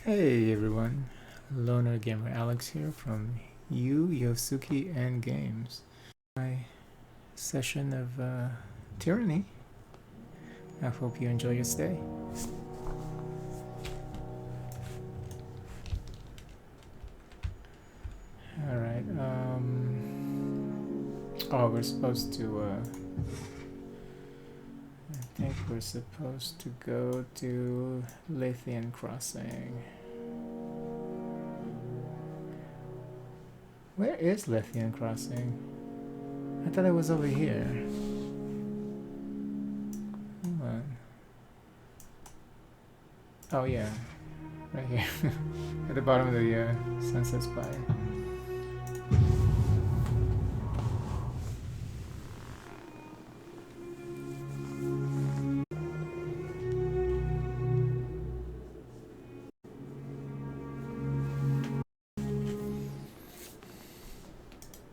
Hey everyone, Loner Gamer Alex here from Yosuki and Games. My session of Tyranny. I hope you enjoy your stay. Alright, oh, we're supposed to, I think we're supposed to go to Lithian Crossing. Where is Lithian Crossing? I thought it was over here. Hold on. Oh yeah, right here. At the bottom of the Sunset Spire.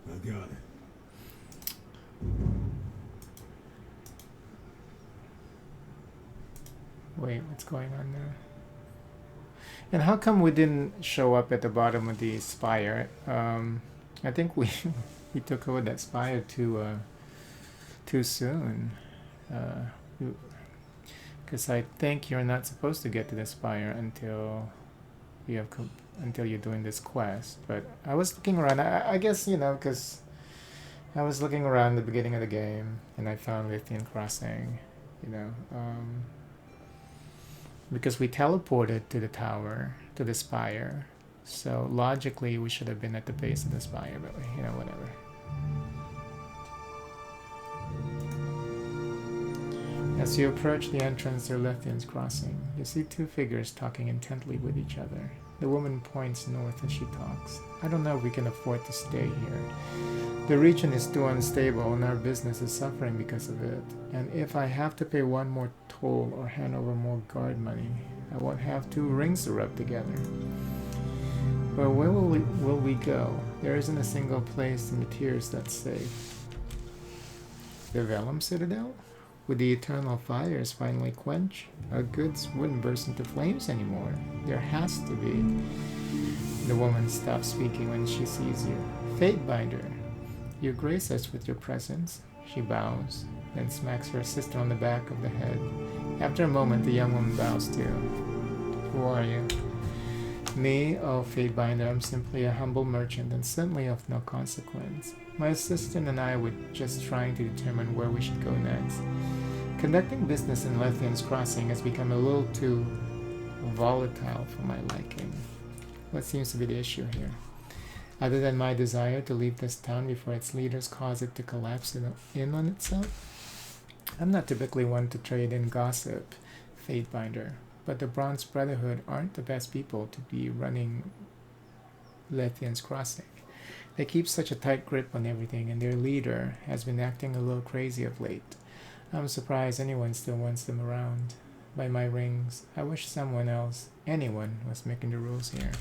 I got it. Wait, what's going on there? And how come we didn't show up at the bottom of the spire? I think we we took over that spire too soon. Because I think you're not supposed to get to the spire you have until you're doing this quest. But I was looking around. I guess because I was looking around the beginning of the game and I found Lithian Crossing. You know. Because we teleported to the tower, to the spire. So logically, we should have been at the base of the spire, but whatever. As you approach the entrance to Lithian's Crossing, you see two figures talking intently with each other. The woman points north as she talks. I don't know if we can afford to stay here. The region is too unstable and our business is suffering because of it. And if I have to pay one more toll or hand over more guard money, I won't have two rings to rub together. But where will we go? There isn't a single place in the tiers that's safe. The Vellum Citadel? Would the eternal fires finally quench? Our goods wouldn't burst into flames anymore. There has to be. The woman stops speaking when she sees you. Fatebinder, you grace us with your presence. She bows, then smacks her sister on the back of the head. After a moment, the young woman bows too. Who are you? Me, oh Fatebinder, I'm simply a humble merchant and certainly of no consequence. My assistant and I were just trying to determine where we should go next. Conducting business in Lithian's Crossing has become a little too volatile for my liking. What seems to be the issue here? Other than my desire to leave this town before its leaders cause it to collapse in on itself? I'm not typically one to trade in gossip, Fatebinder, but the Bronze Brotherhood aren't the best people to be running Lithian's Crossing. They keep such a tight grip on everything, and their leader has been acting a little crazy of late. I'm surprised anyone still wants them around. By my rings, I wish someone else, anyone, was making the rules here.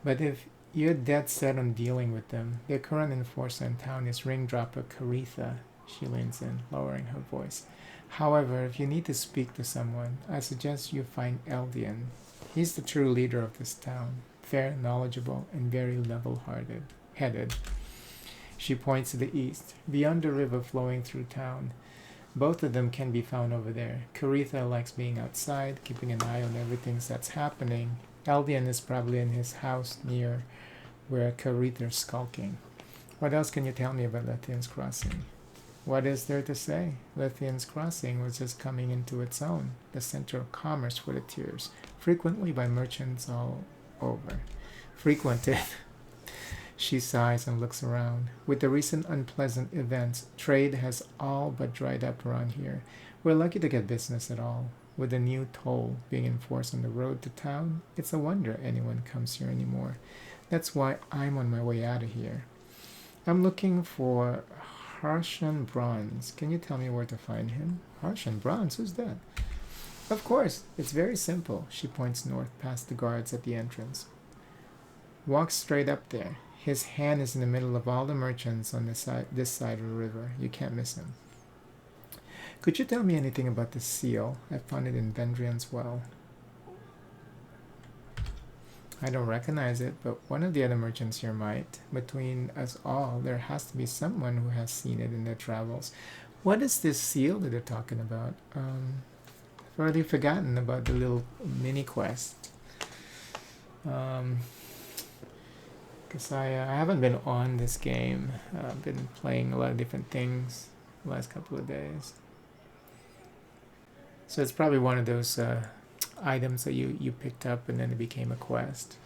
But if you're dead set on dealing with them, their current enforcer in town is Ringdropper Caritha. She leans in, lowering her voice. However, if you need to speak to someone, I suggest you find Eldian. He's the true leader of this town, fair, knowledgeable, and very level-headed. She points to the east, beyond the river flowing through town. Both of them can be found over there. Caritha likes being outside, keeping an eye on everything that's happening. Eldian is probably in his house near where Caritha's skulking. What else can you tell me about Lithian's Crossing? What is there to say? Lithian's Crossing was just coming into its own, the center of commerce for the tiers, frequently by merchants all over. Frequented. She sighs and looks around. With the recent unpleasant events, trade has all but dried up around here. We're lucky to get business at all. With the new toll being enforced on the road to town, it's a wonder anyone comes here anymore. That's why I'm on my way out of here. I'm looking for Harshan Bronze. Can you tell me where to find him? Harshan Bronze? Who's that? Of course, it's very simple. She points north past the guards at the entrance. Walk straight up there. His hand is in the middle of all the merchants on this side of the river. You can't miss him. Could you tell me anything about the seal? I found it in Vendrian's well. I don't recognize it, but one of the other merchants here might. Between us all, there has to be someone who has seen it in their travels. What is this seal that they're talking about? I've already forgotten about the little mini quest. Because I haven't been on this game. I've been playing a lot of different things the last couple of days. So it's probably one of those items that you picked up and then it became a quest.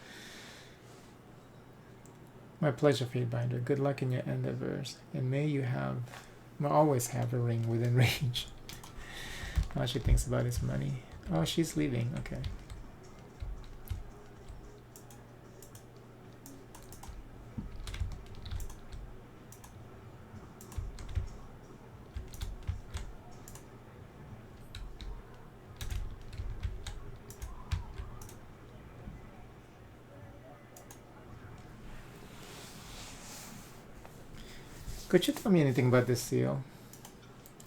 My pleasure, Feedbinder. Good luck in your endeavors. And may you always have a ring within reach. All she thinks about is money. Oh, she's leaving. Okay. Could you tell me anything about this seal?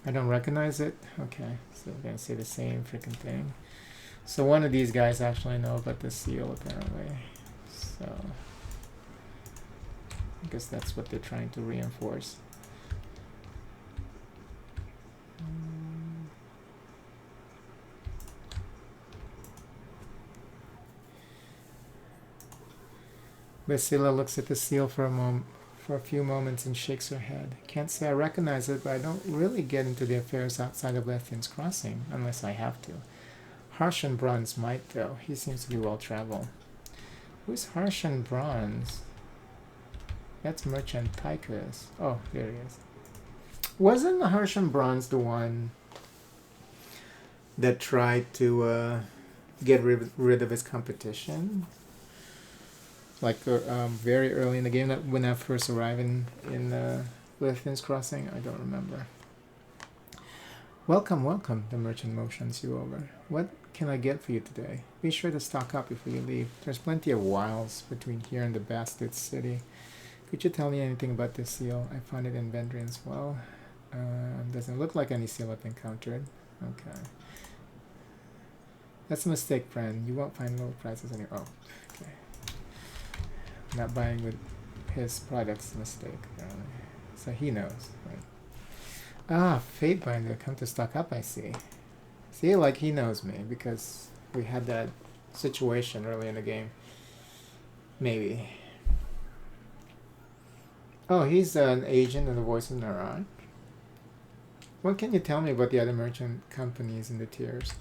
I don't recognize it. Okay, so we're gonna say the same freaking thing. So one of these guys actually know about the seal apparently. So I guess that's what they're trying to reinforce. Basila looks at the seal for a few moments and shakes her head. Can't say I recognize it, but I don't really get into the affairs outside of Lethian's Crossing, unless I have to. Harshan Bronze might, though. He seems to be well-traveled. Who's Harshan Bronze? That's Merchant Tychus. Oh, there he is. Wasn't Harshan Bronze the one that tried to get rid of his competition? Like very early in the game, that when I first arrived in Lethian's Crossing? I don't remember. Welcome, welcome, the merchant motions you over. What can I get for you today? Be sure to stock up before you leave. There's plenty of wilds between here and the Bastard City. Could you tell me anything about this seal? I found it in Vendrian's well. Doesn't look like any seal I've encountered. Okay. That's a mistake, friend. You won't find low prices anywhere. Oh, okay. Not buying with his products, mistake, apparently. So he knows, right? Ah, Fatebinder, come to stock up, I see. See, like he knows me, because we had that situation early in the game. Maybe. Oh, he's an agent of the Voice of Naran. What can you tell me about the other merchant companies in the tiers?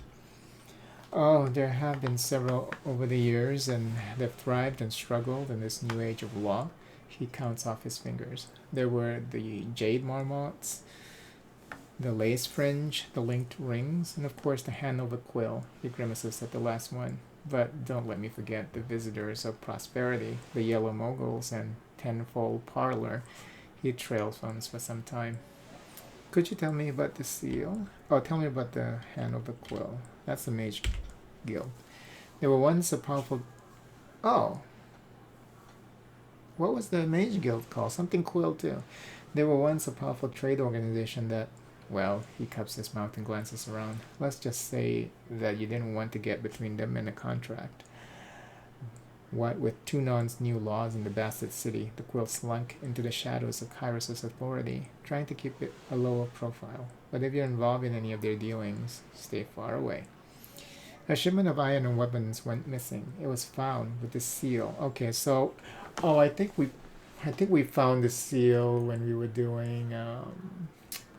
Oh, there have been several over the years, and they've thrived and struggled in this new age of law. He counts off his fingers. There were the Jade Marmots, the Lace Fringe, the Linked Rings, and of course the Hanover Quill. He grimaces at the last one. But don't let me forget the Visitors of Prosperity, the Yellow Moguls, and Tenfold Parlor. He trails from us for some time. Could you tell me about the seal? Oh, tell me about the Hanover Quill. That's the Mage Guild. There were once a powerful... Oh. What was the Mage Guild called? Something Quill, too. There were once a powerful trade organization that... Well, he cups his mouth and glances around. Let's just say that you didn't want to get between them and a contract. What with Tunon's new laws in the Bastard City, the Quill slunk into the shadows of Kyros's authority, trying to keep it a lower profile. But if you're involved in any of their dealings, stay far away. A shipment of iron and weapons went missing. It was found with the seal. Okay, so... Oh, I think we found the seal when we were doing...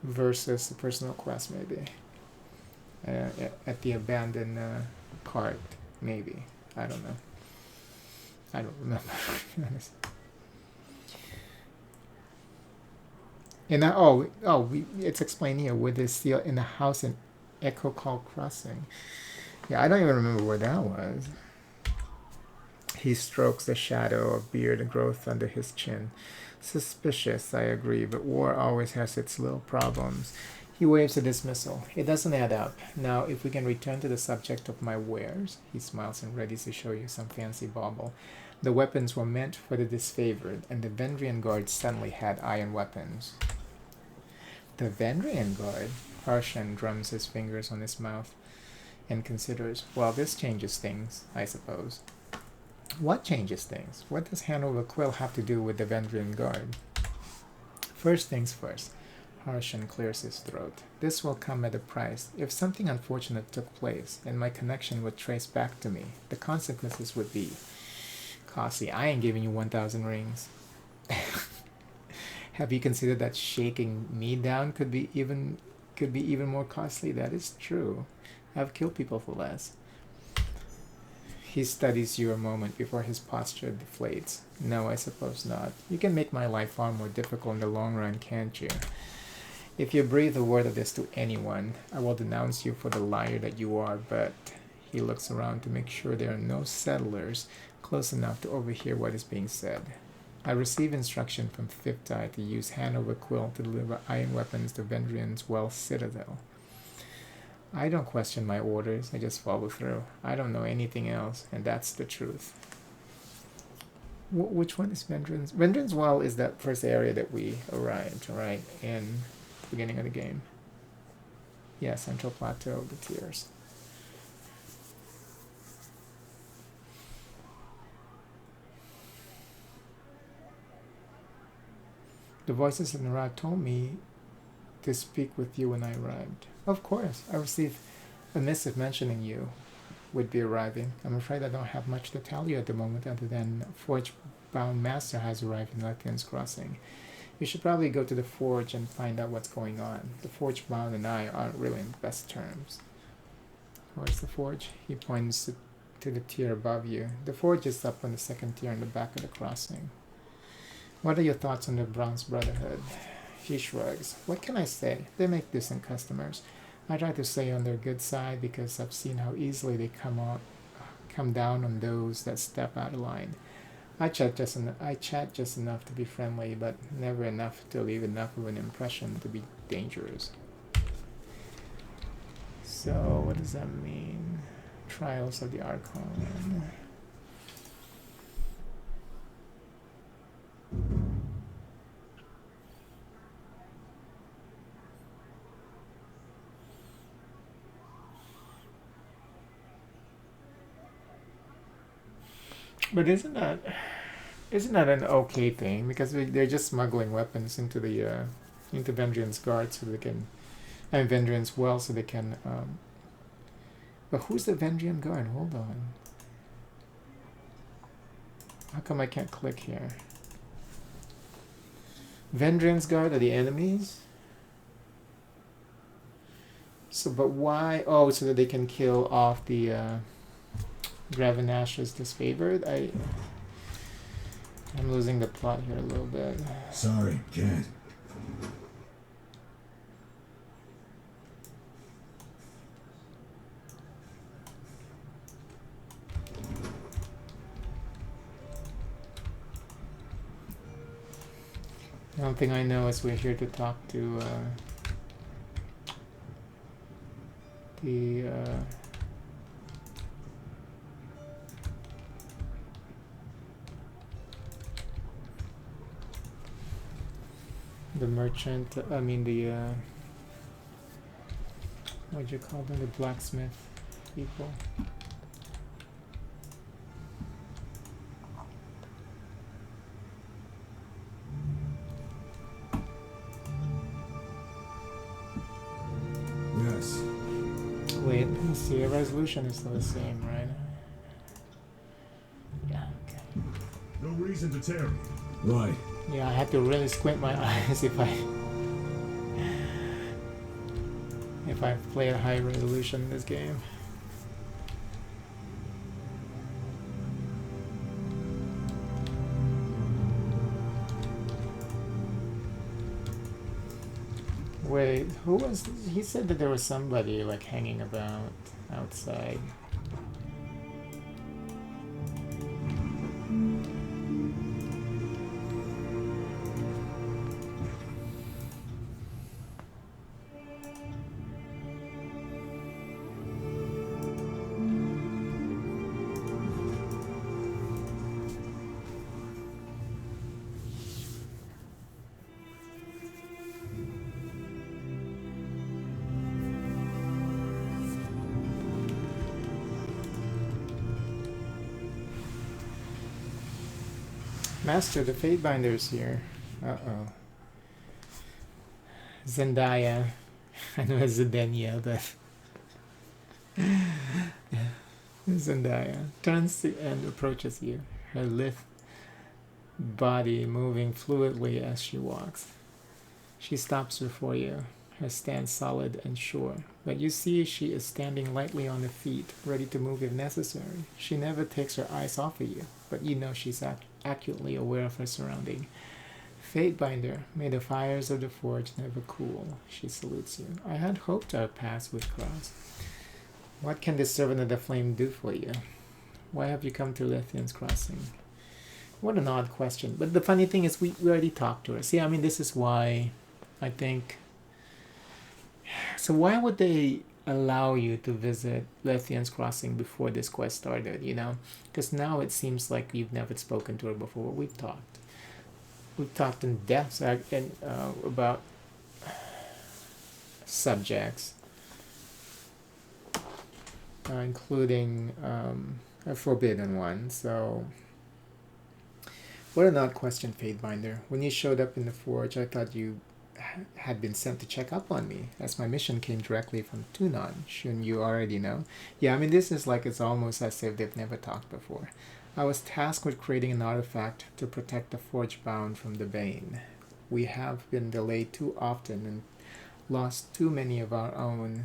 versus the personal quest, maybe. At the abandoned cart, maybe. I don't know. I don't remember. And it's explained here with this seal in the house in Echo Call Crossing. Yeah, I don't even remember where that was. He strokes the shadow of beard growth under his chin. Suspicious, I agree, but war always has its little problems. He waves a dismissal. It doesn't add up. Now, if we can return to the subject of my wares, he smiles and readies to show you some fancy bauble. The weapons were meant for the disfavored, and the Vendrian guards suddenly had iron weapons. The Vendrian guard? Harshan drums his fingers on his mouth and considers, well, this changes things, I suppose. What changes things? What does Hanover Quill have to do with the Vendrian Guard? First things first. Harshan clears his throat. This will come at a price. If something unfortunate took place, and my connection would trace back to me, the consequences would be costly. I ain't giving you 1,000 rings. Have you considered that shaking me down could be even more costly? That is true. I've killed people for less. He studies you a moment before his posture deflates. No, I suppose not. You can make my life far more difficult in the long run, can't you? If you breathe a word of this to anyone, I will denounce you for the liar that you are, but he looks around to make sure there are no settlers close enough to overhear what is being said. I receive instruction from Fifth Eye to use Hanover Quill to deliver iron weapons to Vendrian's Well Citadel. I don't question my orders, I just follow through. I don't know anything else, and that's the truth. Which one is Vendrian's? Vendrian's Well is that first area that we arrived, right, in the beginning of the game. Yeah, Central Plateau of the Tears. The voices in the route told me to speak with you when I arrived. Of course, I received a missive mentioning you would be arriving. I'm afraid I don't have much to tell you at the moment other than a forge-bound master has arrived in Lethian's Crossing. You should probably go to the forge and find out what's going on. The forge-bound and I aren't really in the best terms. Where's the forge? He points to the tier above you. The forge is up on the second tier in the back of the crossing. What are your thoughts on the Bronze Brotherhood? He shrugs. What can I say? They make decent customers. I try to stay on their good side because I've seen how easily they come down on those that step out of line. I chat just enough to be friendly, but never enough to leave enough of an impression to be dangerous. So, what does that mean? Trials of the Archon. But isn't that an okay thing? Because they're just smuggling weapons into the into Vendrian's Guard so they can, Vendrian's Well so they can. But who's the Vendrian Guard? Hold on. How come I can't click here? Vendrian's Guard are the enemies. So, but why? Oh, so that they can kill off the Gravenash's disfavored. I'm losing the plot here a little bit. Sorry, can't. The only thing I know is we're here to talk to the merchant, I mean the what do you call them, the blacksmith people. Yes. Wait, let me see, a resolution is still the same, right? Yeah, okay. No reason to tear me. Right. Yeah, I had to really squint my eyes if I play a high resolution in this game. Wait, who was? He said that there was somebody like hanging about outside. Master, the Fate Binder's here. Uh-oh. Zendaya. I know it's Zendaya, but... Zendaya turns and approaches you, her lithe body moving fluidly as she walks. She stops before you, her stance solid and sure, but you see she is standing lightly on her feet, ready to move if necessary. She never takes her eyes off of you, but you know she's accurately aware of her surrounding. Fatebinder, may the fires of the forge never cool. She salutes you. I had hoped our paths would cross. What can this servant of the flame do for you? Why have you come to Lithian's Crossing? What an odd question. But the funny thing is we already talked to her. See, I mean, this is why I think... So why would they allow you to visit Lithian's Crossing before this quest started, you know? Because now it seems like you've never spoken to her before. We've talked. We've talked in depth about subjects, including a forbidden one. So, what an odd question, Fatebinder. When you showed up in the forge, I thought you had been sent to check up on me, as my mission came directly from Tunon. Shouldn't you already know? Yeah, I mean, this is like it's almost as if they've never talked before. I was tasked with creating an artifact to protect the forge bound from the Bane. We have been delayed too often and lost too many of our own,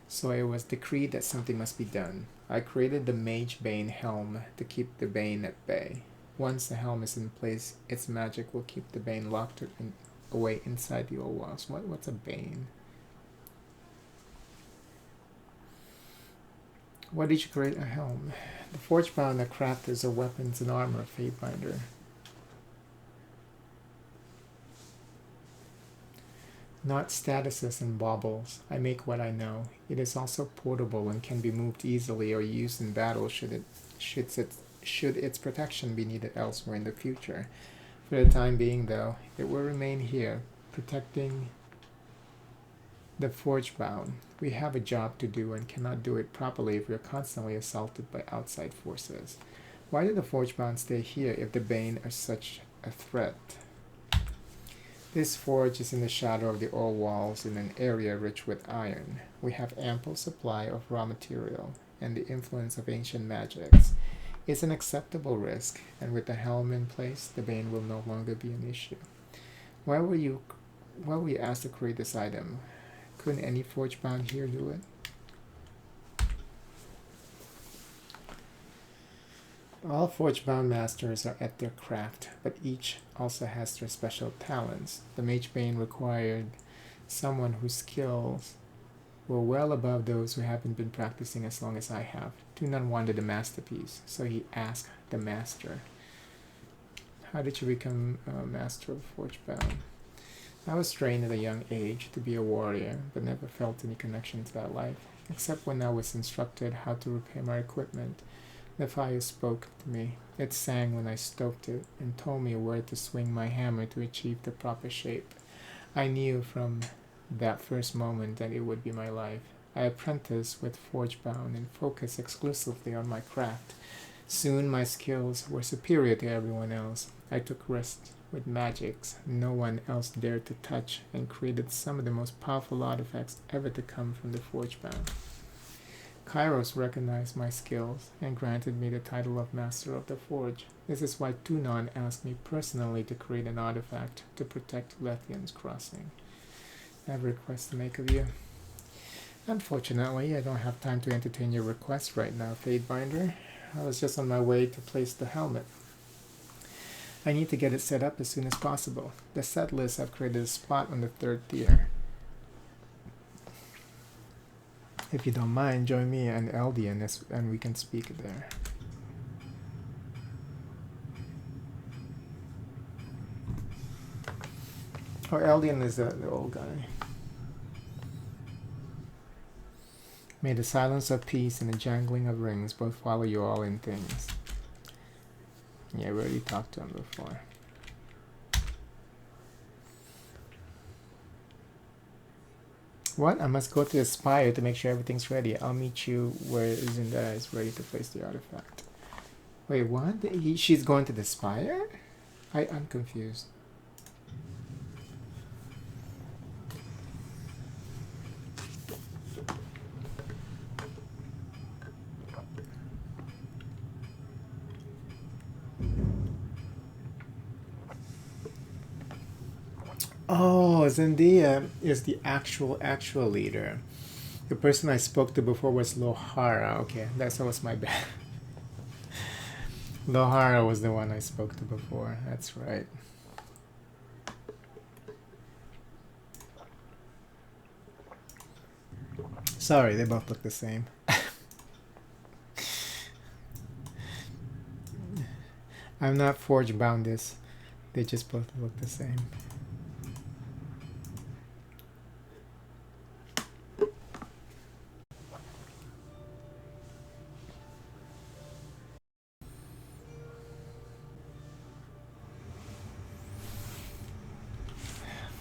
so it was decreed that something must be done. I created the Mage Bane helm to keep the Bane at bay. Once the helm is in place, its magic will keep the Bane locked away inside the old walls. What's a Bane? Why did you create a helm? The forge bound are crafters of weapons and armor, Fatebinder. Not statuses and baubles. I make what I know. It is also portable and can be moved easily or used in battle should its protection be needed elsewhere in the future. For the time being, though, it will remain here, protecting the forge bound. We have a job to do and cannot do it properly if we are constantly assaulted by outside forces. Why do the forge bound stay here if the Bane are such a threat? This forge is in the shadow of the old walls in an area rich with iron. We have ample supply of raw material, and the influence of ancient magics is an acceptable risk, and with the helm in place, the Bane will no longer be an issue. Why were you asked to create this item? Couldn't any forge bound here do it? All forge bound masters are at their craft, but each also has their special talents. The Mage Bane required someone whose skills were well above those who haven't been practicing as long as I have. Tunon wanted a masterpiece, so he asked the master. How did you become a master of forge bound? I was trained at a young age to be a warrior, but never felt any connection to that life, except when I was instructed how to repair my equipment. The fire spoke to me. It sang when I stoked it, and told me where to swing my hammer to achieve the proper shape. I knew from that first moment that it would be my life. I apprenticed with Forgebound and focused exclusively on my craft. Soon my skills were superior to everyone else. I took risks with magics no one else dared to touch and created some of the most powerful artifacts ever to come from the Forgebound. Kairos recognized my skills and granted me the title of Master of the Forge. This is why Tunon asked me personally to create an artifact to protect Lethian's Crossing. I have a request to make of you. Unfortunately, I don't have time to entertain your request right now, Fatebinder. I was just on my way to place the helmet. I need to get it set up as soon as possible. The settlers have created a spot on the third tier. If you don't mind, join me and Eldian and we can speak there. Oh, Eldian is the old guy. May the silence of peace and the jangling of rings both follow you all in things. Yeah, we already talked to him before. What? I must go to the spire to make sure everything's ready. I'll meet you where Zendaya is ready to place the artifact. Wait, what? She's going to the spire? I'm confused. Oh, Zendaya is the actual leader. The person I spoke to before was Lohara. Okay, that was my bad. Lohara was the one I spoke to before. That's right. Sorry, they both look the same. I'm not forge bound this. They just both look the same.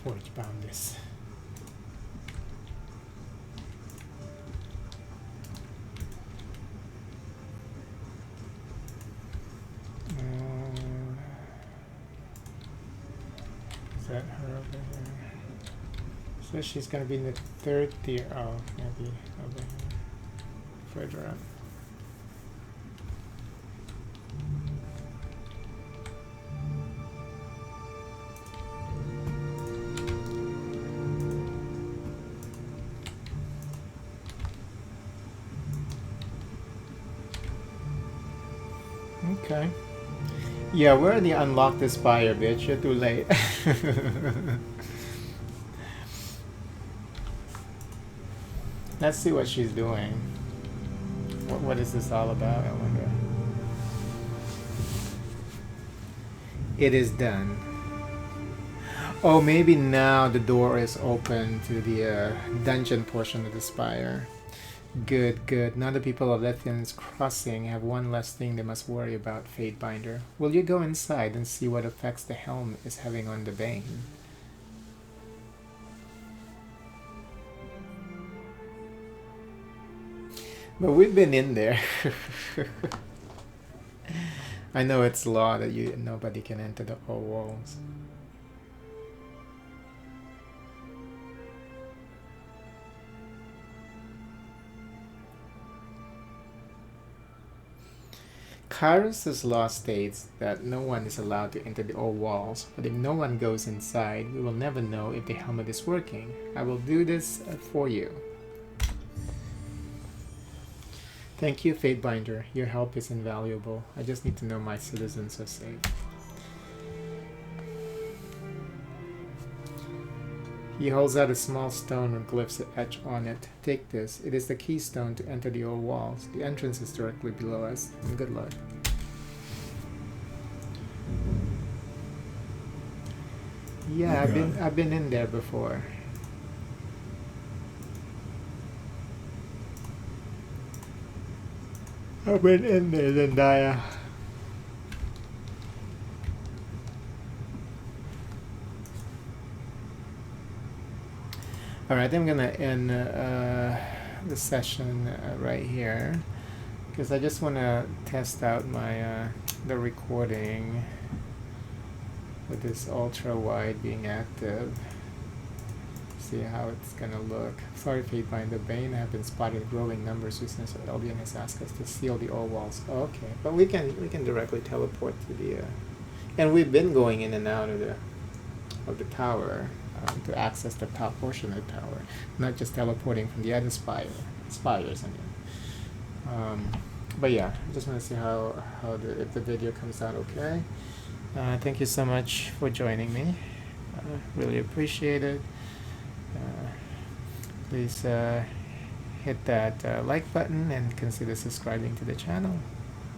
Forge bound this. Is that her over here? So she's gonna be in the third tier. Oh, maybe over here. Further up. Okay. Yeah, we already unlocked the spire, bitch. You're too late. Let's see what she's doing. What is this all about, I wonder? It is done. Oh, maybe now the door is open to the dungeon portion of the spire. Good, good. Now the people of Lethian's Crossing have one less thing they must worry about, Fatebinder. Will you go inside and see what effects the helm is having on the Bane? But we've been in there. I know it's law that nobody can enter the old walls. Kairos' law states that no one is allowed to enter the old walls, but if no one goes inside, we will never know if the helmet is working. I will do this for you. Thank you, Fatebinder. Your help is invaluable. I just need to know my citizens are safe. He holds out a small stone with glyphs etched on it. Take this. It is the keystone to enter the old walls. The entrance is directly below us. And good luck. Yeah, I've been in there before. I've been in there, Zendaya. Alright, I'm gonna end the session right here because I just want to test out my the recording with this ultra wide being active. See how it's gonna look. Sorry, Fatebinder. Bane have been spotted growing numbers since Eldian has asked us to seal the old walls. Okay, but we can directly teleport to the and we've been going in and out of the tower. To access the top portion of the tower, not just teleporting from the other spires. I mean, but yeah, I just want to see if the video comes out okay. Thank you so much for joining me. Really appreciate it. Please hit that like button and consider subscribing to the channel.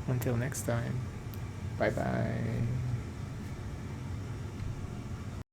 Until next time, bye bye.